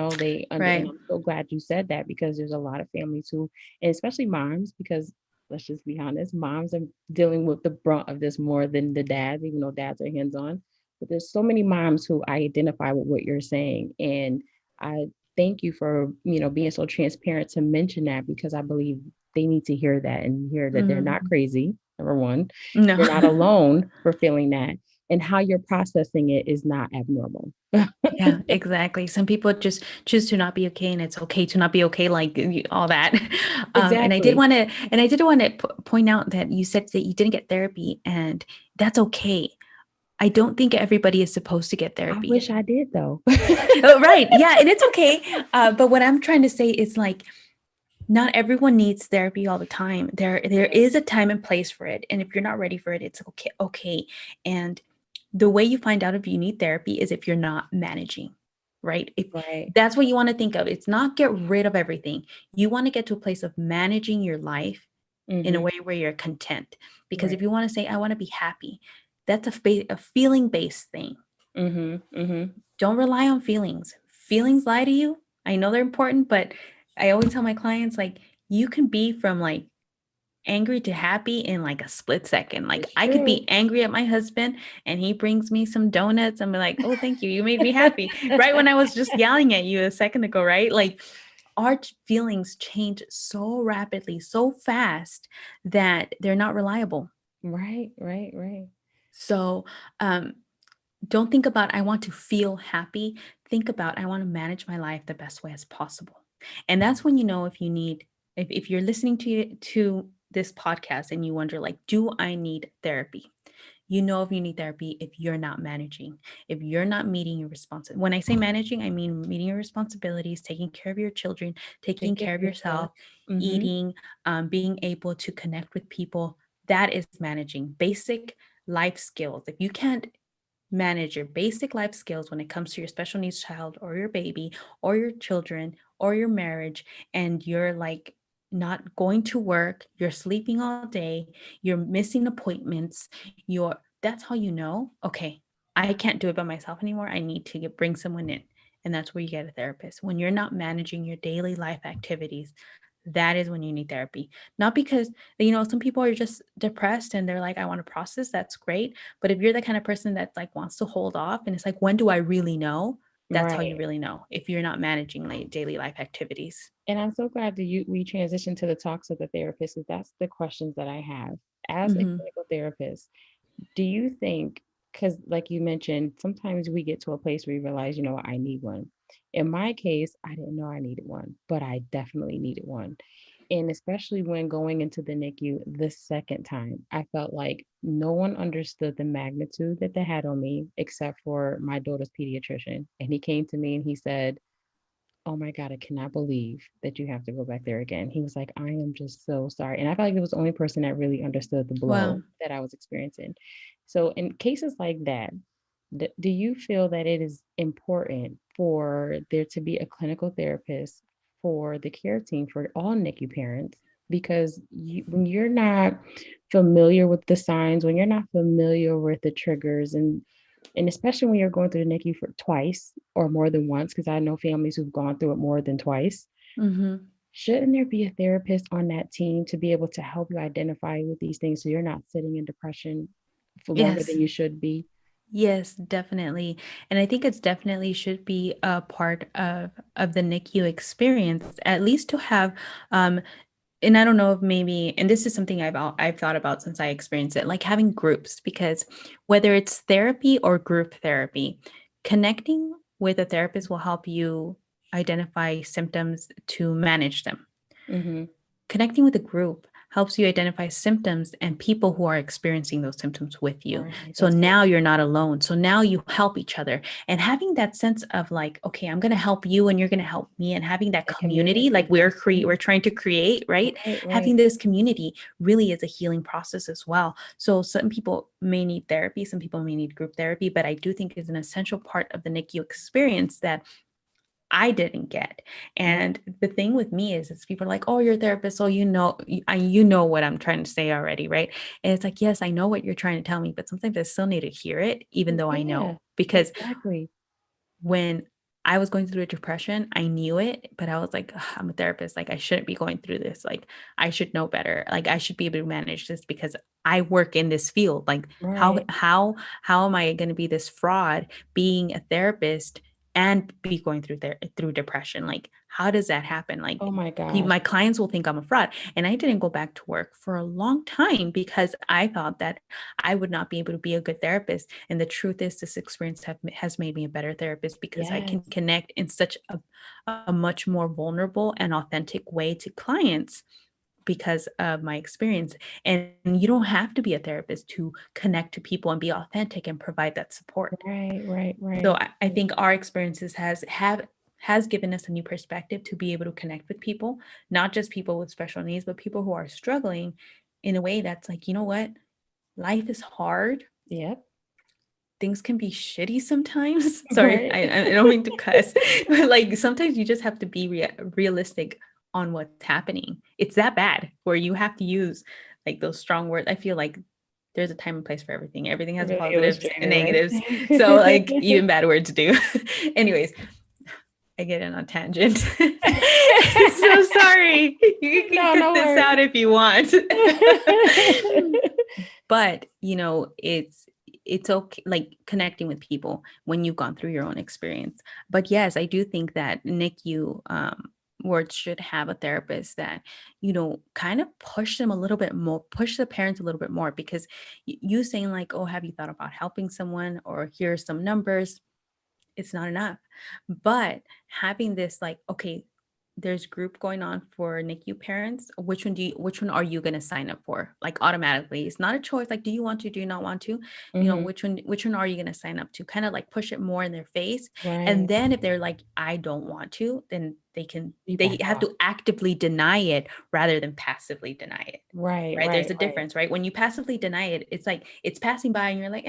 Right. I'm so glad you said that because there's a lot of families who, and especially moms, because let's just be honest, moms are dealing with the brunt of this more than the dads, even though dads are hands on. But there's so many moms who I identify with what you're saying, and I thank you for being so transparent to mention that because I believe they need to hear that and hear that they're not Mhm. crazy. Number one, No. you're not alone for feeling that, and how you're processing it is not abnormal. Yeah, exactly. Some people just choose to not be okay, and it's okay to not be okay, like all that. And I did Exactly. want to, and I did want to point out that you said that you didn't get therapy, and that's okay. I don't think everybody is supposed to get I therapy. wish I did though. Oh, right. Yeah, and it's okay. But what I'm trying to say is like not everyone needs therapy all the time. There Right. is a time and place for it, and if you're not ready for it, it's okay. Okay, and the way you find out if you need therapy is if you're not managing, right? If Right. that's what you want to think of. It's not get rid of everything. You want to get to a place of managing your life in a Mm-hmm. way where you're content. Because if Right. you want to say, I want to be happy, that's a feeling based thing. Mm-hmm. Mm-hmm. Don't rely on feelings. Feelings lie to you. I know they're important, but I always tell my clients, like, you can be from like angry to happy in like a split second. Like It's I could true. be angry at my husband and he brings me some donuts and be like, "Oh, thank you. You made me happy." Right when I was just yelling at you a second ago, right? Like our feelings change so rapidly, so fast that they're not reliable. Right. Right. Right. So, um don't think about I want to feel happy. Think about I want to manage my life the best way as possible. And that's when you know if you need if you're listening to this podcast and you wonder like do I need therapy? You know if you need therapy if you're not managing, if you're not meeting your responsibilities. When I say managing, I mean meeting your responsibilities, taking care of your children, taking Take care care of of yourself. yourself, Mm-hmm. eating, being able to connect with people. That is managing basic life skills. If you can't manage your basic life skills when it comes to your special needs child or your baby or your children or your marriage, and you're like not going to work, you're sleeping all day, you're missing appointments, you're that's how you know, okay, I can't do it by myself anymore. I need to bring someone in. And that's where you get a therapist. When you're not managing your daily life activities, that is when you need therapy. Not because, some people are just depressed and they're like, I want to process, that's great. But if you're the kind of person that like wants to hold off and it's like, when do I really know? That's how you Right. really know if you're not managing like daily life activities. And I'm so glad that we transitioned to the talks of the therapist, because that's the questions that I have. As a Hmm. clinical therapist, do you think, because like you mentioned, sometimes we get to a place where we realize, you know what, I need one. In my case, I didn't know I needed one, but I definitely needed one. And especially when going into the NICU the second time, I felt like no one understood the magnitude that they had on me except for my daughter's pediatrician. And he came to me and he said, oh my God, I cannot believe that you have to go back there again. He was like, I am just so sorry. And I felt like it was the only person that really understood the blow Wow. that I was experiencing. So, in cases like that, do you feel that it is important for there to be a clinical therapist for the care team for all NICU parents? Because when you're not familiar with the signs, when you're not familiar with the triggers, and especially when you're going through the NICU for twice or more than once, because I know families who've gone through it more than twice, Hmm. shouldn't there be a therapist on that team to be able to help you identify with these things so you're not sitting in depression for longer Yes. than you should be? Yes, definitely. And I think it's definitely should be a part of the NICU experience, at least to have and I don't know if maybe, and this is something I've thought about since I experienced it, like having groups, because whether it's therapy or group therapy, connecting with a therapist will help you identify symptoms to manage them. Mm-hmm. Connecting with a group helps you identify symptoms and people who are experiencing those symptoms with you. Right. So That's so now you're true. not alone. So now you help each other. And having that sense of like, okay, I'm going to help you and you're going to help me, and having that A community like community. we're trying to create, right? Right, Having right. this community really is a healing process as well. So some people may need therapy, some people may need group therapy, but I do think is an essential part of the NICU experience that I didn't get. Right. And the thing with me is people are like, "Oh, you're a therapist, so you know what I'm trying to say already, right?" And it's like, "Yes, I know what you're trying to tell me, but sometimes I still need to hear it even though I Yeah, know." Because exactly. when I was going through a depression, I knew it, but I was like, "Ugh, I'm a therapist. Like, I shouldn't be going through this. Like, I should know better. Like, I should be able to manage this because I work in this field. Like, how Right. how how am I going to be this fraud being a therapist and be going through depression? Like, how does that happen? Oh Like, my gosh. my clients will think I'm a fraud." And I didn't go back to work for a long time because I thought that I would not be able to be a good therapist. And the truth is, this experience has made me a better therapist because I can Yes. connect in such a much more vulnerable and authentic way to clients because of my experience. And you don't have to be a therapist to connect to people and be authentic and provide that support. Right, right, So right. I think our experiences has given us a new perspective to be able to connect with people, not just people with special needs, but people who are struggling in a way that's like, you know what? Life is hard. Yep. Things can be shitty sometimes. Sorry, Right. I don't mean to cuss, but like sometimes you just have to be realistic on what's happening. It's that bad where you have to use like those strong words. I feel like there's a time and place for everything. Everything has Really positives and illustrated, right? negatives. So like even bad words do. Anyways, I get in on tangent. So sorry. You can No, cut no this worries. out if you want. But it's okay, like connecting with people when you've gone through your own experience. But yes, I do think that NICU wards should have a therapist that kind of push them a little bit more, push the parents a little bit more, because you saying like, oh, have you thought about helping someone, or here are some numbers, it's not enough. But having this like, okay, there's group going on for NICU parents. Which one are you going to sign up for? Like automatically. It's not a choice. Like, do you want to, do you not want to? Hmm. Which one are you going to sign up to? Kind of like push it more in their face. And Right. then if they're like, I don't want to, then You they back have off. to actively deny it rather than passively deny it. Right, Right. There's right, a right. difference, right? When you passively deny it, it's like it's passing by and you're like,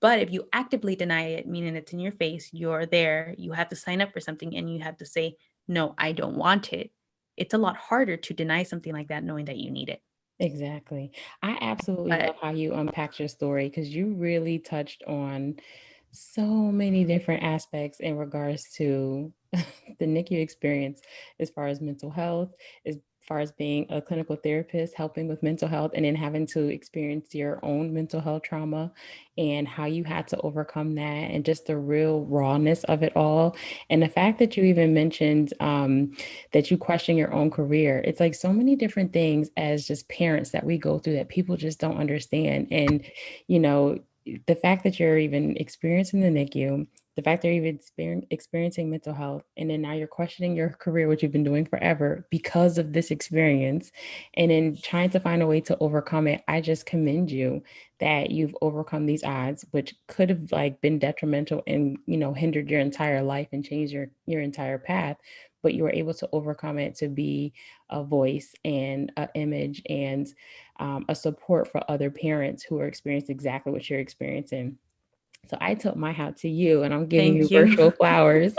But if you actively deny it, meaning it's in your face, you're there, you have to sign up for something and you have to say, no, I don't want it. It's a lot harder to deny something like that knowing that you need it. Exactly. I absolutely love But how you unpacked your story because you really touched on so many different aspects in regards to the NICU experience as far as mental health, as far as being a clinical therapist, helping with mental health, and then having to experience your own mental health trauma and how you had to overcome that and just the real rawness of it all. And the fact that you even mentioned that you question your own career. It's like so many different things as just parents that we go through that people just don't understand. And, you know, the fact that you're even experiencing the NICU, the fact that you're even experiencing mental health, and then now you're questioning your career, which you've been doing forever because of this experience, and then trying to find a way to overcome it. I just commend you that you've overcome these odds, which could have like been detrimental and, you know, hindered your entire life and changed your entire path, but you were able to overcome it to be a voice and an image and a support for other parents who are experiencing exactly what you're experiencing. So I tilt my hat to you and I'm giving you thank you. virtual flowers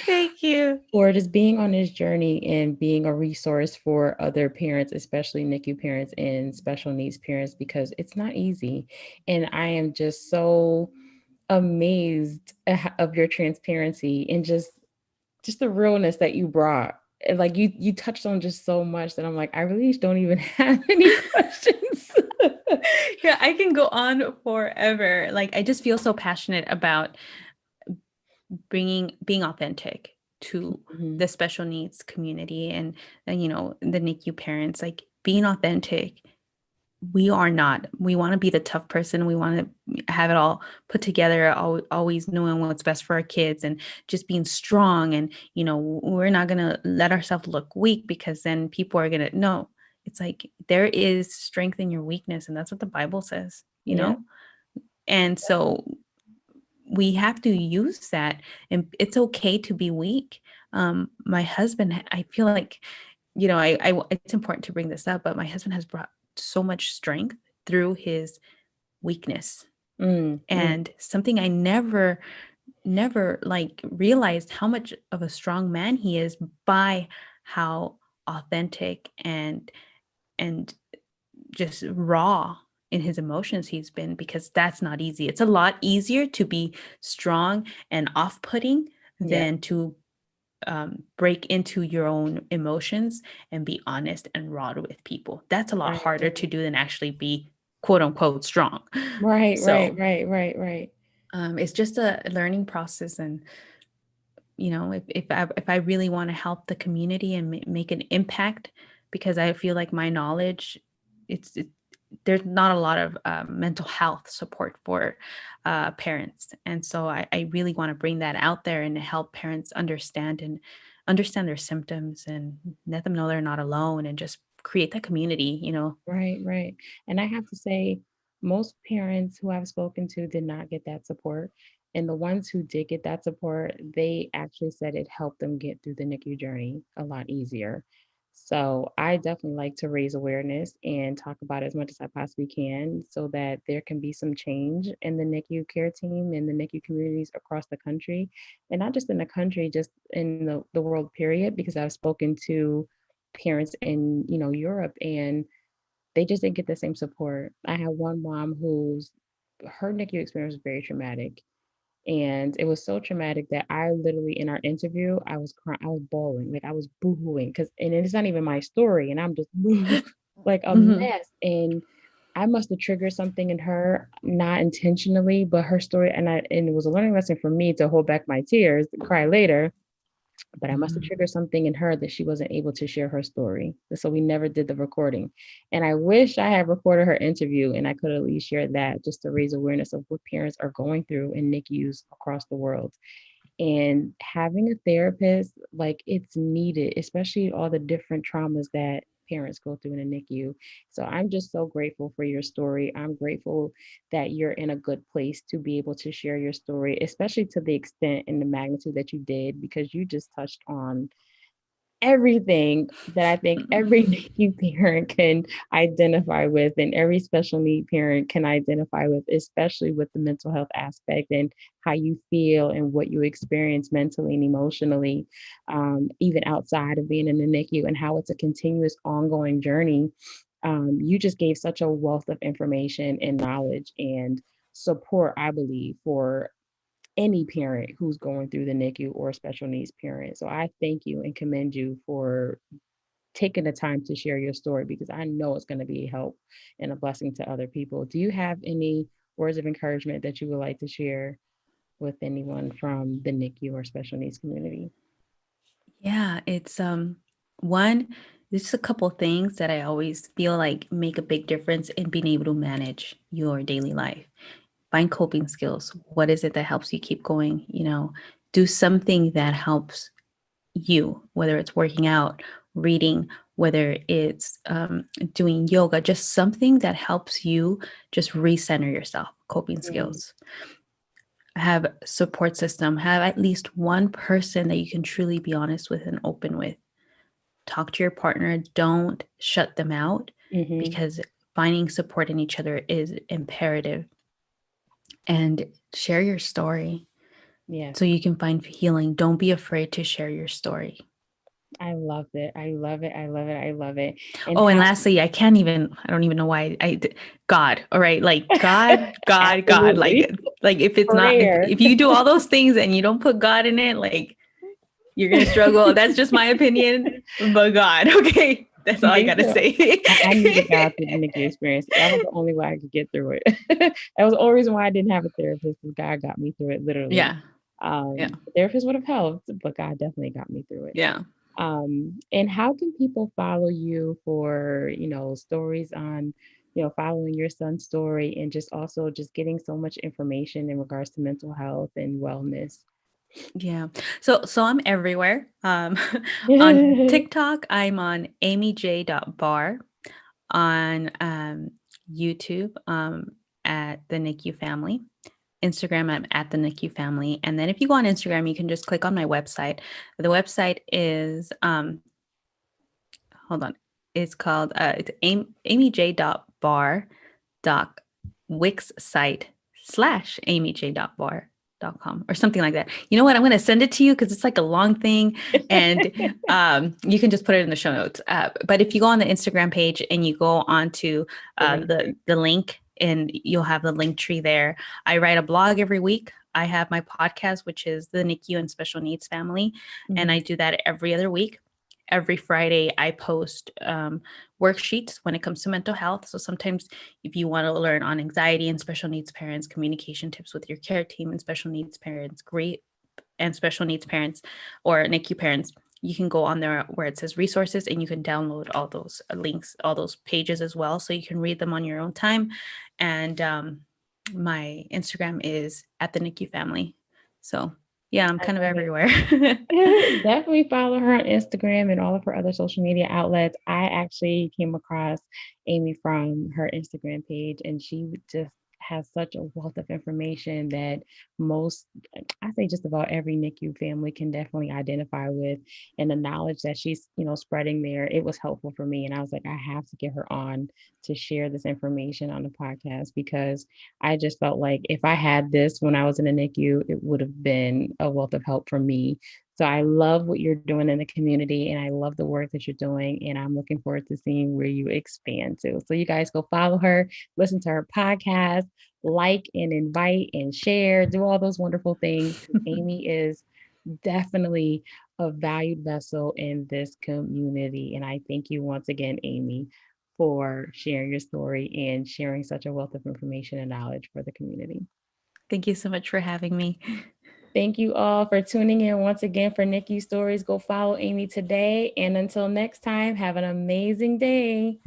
Thank you. for just being on this journey and being a resource for other parents, especially NICU parents and special needs parents, because it's not easy. And I am just so amazed of your transparency and just the realness that you brought. And like you touched on just so much that I'm like, I really don't even have any questions. Yeah, I can go on forever. Like I just feel so passionate about being authentic to Mhm. the special needs community and you know the NICU parents, like being authentic. We want to be the tough person. We want to have it all put together, always knowing what's best for our kids and just being strong. And, you know, we're not going to let ourselves look weak because then people are going to know. It's like there is strength in your weakness. And that's what the Bible says, you Yeah. know? And so we have to use that. And it's okay to be weak. My husband, I feel like, you know, it's important to bring this up, but my husband has brought so much strength through his weakness. Mm, mm. And something I never like realized how much of a strong man he is by how authentic and just raw in his emotions he's been, because that's not easy. It's a lot easier to be strong and off-putting Yeah. than to break into your own emotions and be honest and raw with people. That's a lot Right. harder to do than actually be quote unquote strong. Right, right, So right, right, right. it's just a learning process. And, you know, if I really want to help the community and make an impact, because I feel like my knowledge, it, there's not a lot of mental health support for parents. And so I really want to bring that out there and help parents understand their symptoms and let them know they're not alone and just create that community, you know. Right, right. And I have to say, most parents who I've spoken to did not get that support. And the ones who did get that support, they actually said it helped them get through the NICU journey a lot easier. So I definitely like to raise awareness and talk about it as much as I possibly can so that there can be some change in the NICU care team and the NICU communities across the country. And not just in the country, just in the world period, because I've spoken to parents in, you know, Europe and they just didn't get the same support. I had one mom whose her NICU experience was very traumatic. And it was so traumatic that I literally in our interview, I was crying, I was bawling, like I was boohooing because and it's not even my story. And I'm just like a Hmm. mess. And I must have triggered something in her, not intentionally, but her story, and it was a learning lesson for me to hold back my tears, cry later, but I must have Hmm. triggered something in her that she wasn't able to share her story. So we never did the recording. And I wish I had recorded her interview and I could at least share that just to raise awareness of what parents are going through in NICUs across the world. And having a therapist, like it's needed, especially all the different traumas that parents go through in a NICU. So I'm just so grateful for your story. I'm grateful that you're in a good place to be able to share your story, especially to the extent and the magnitude that you did, because you just touched on everything that I think every NICU parent can identify with, and every special need parent can identify with, especially with the mental health aspect and how you feel and what you experience mentally and emotionally, even outside of being in the NICU, and how it's a continuous, ongoing journey. You just gave such a wealth of information and knowledge and support, I believe, for any parent who's going through the NICU or special needs parent. So I thank you and commend you for taking the time to share your story, because I know it's going to be a help and a blessing to other people. Do you have any words of encouragement that you would like to share with anyone from the NICU or special needs community? Yeah, it's one, there's a couple things that I always feel like make a big difference in being able to manage your daily life. Find coping skills. What is it that helps you keep going? Do something that helps you, whether it's working out, reading, whether it's doing yoga, just something that helps you just recenter yourself. Coping Mm, skills. Have a support system. Have at least one person that you can truly be honest with and open with. Talk to your partner. Don't shut them out, mm-hmm. because finding support in each other is imperative. And share your story Yes. so you can find healing. Don't be afraid to share your story. I love it. I love it. I love it. I love it. And Oh, and how lastly, I don't even know why God, all right? Like God. absolutely Like if it's not, prayer. if you do all those things and you don't put God in it, like you're going to struggle. That's just my opinion, but God, okay? That's all I Me got to too. say. I needed God through the NICU experience. That was the only way I could get through it. That was the only reason why I didn't have a therapist, because God got me through it literally. Yeah. Yeah. The therapist would have helped, but God definitely got me through it. Yeah. And how can people follow you for, stories on, following your son's story, and just also just getting so much information in regards to mental health and wellness? Yeah. So I'm everywhere. On TikTok, I'm on amyj.bar. On YouTube, at the NICU family. Instagram, I'm at the NICU family. And then if you go on Instagram, you can just click on my website. The website is hold on. It's called it's amyj.bar doc wix site / amyj.bar.com or something like that. You know what? I'm going to send it to you because it's like a long thing, and you can just put it in the show notes. But if you go on the Instagram page and you go onto The link tree. the link, and you'll have the link tree there. I write a blog every week. I have my podcast, which is the NICU and Special Needs Family, and I Mhm. do that every other week. Every Friday, I post worksheets when it comes to mental health. So sometimes, if you want to learn on anxiety and special needs parents, communication tips with your care team and special needs parents, great and special needs parents or NICU parents, you can go on there where it says resources, and you can download all those links, all those pages as well. So you can read them on your own time. And my Instagram is at the NICU family. So yeah, I'm I kind of love it. everywhere. Definitely follow her on Instagram and all of her other social media outlets. I actually came across Amy from her Instagram page, and she just has such a wealth of information that most, I say just about every NICU family can definitely identify with. And the knowledge that she's, spreading there, it was helpful for me. And I was like, I have to get her on to share this information on the podcast, because I just felt like if I had this when I was in the NICU, it would have been a wealth of help for me. So I love what you're doing in the community, and I love the work that you're doing. And I'm looking forward to seeing where you expand to. So you guys go follow her, listen to her podcast, like and invite and share, do all those wonderful things, because Amy is definitely a valued vessel in this community. And I thank you once again, Amy, for sharing your story and sharing such a wealth of information and knowledge for the community. Thank you so much for having me. Thank you all for tuning in once again for NICU Stories. Go follow Amy today. And until next time, have an amazing day.